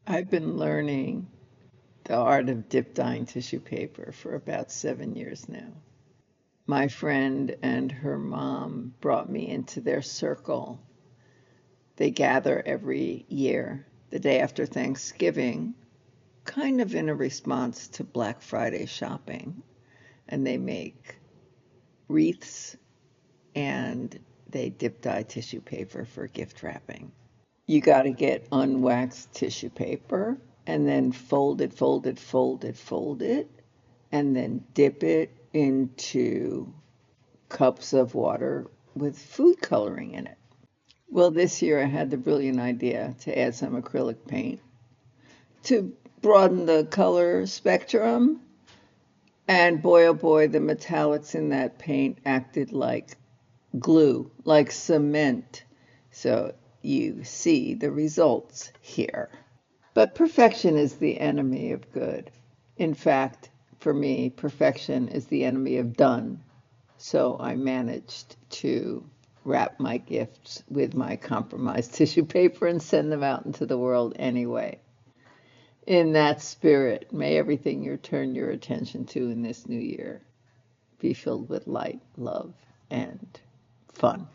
I've been learning the art of dip dyeing tissue paper for about 7 years now. My friend and her mom brought me into their circle. They gather every year, the day after Thanksgiving, kind of in a response to Black Friday shopping. And they make wreaths and they dip dye tissue paper for gift wrapping. You got to get unwaxed tissue paper and then fold it, and then dip it into cups of water with food coloring in it. Well, this year I had the brilliant idea to add some acrylic paint to broaden the color spectrum. And boy, oh boy, the metallics in that paint acted like glue, like cement. So you see the results here. But perfection is the enemy of good. In fact, for me, perfection is the enemy of done. So I managed to wrap my gifts with my compromised tissue paper and send them out into the world anyway. In that spirit, may everything you turn your attention to in this new year be filled with light, love, and fun.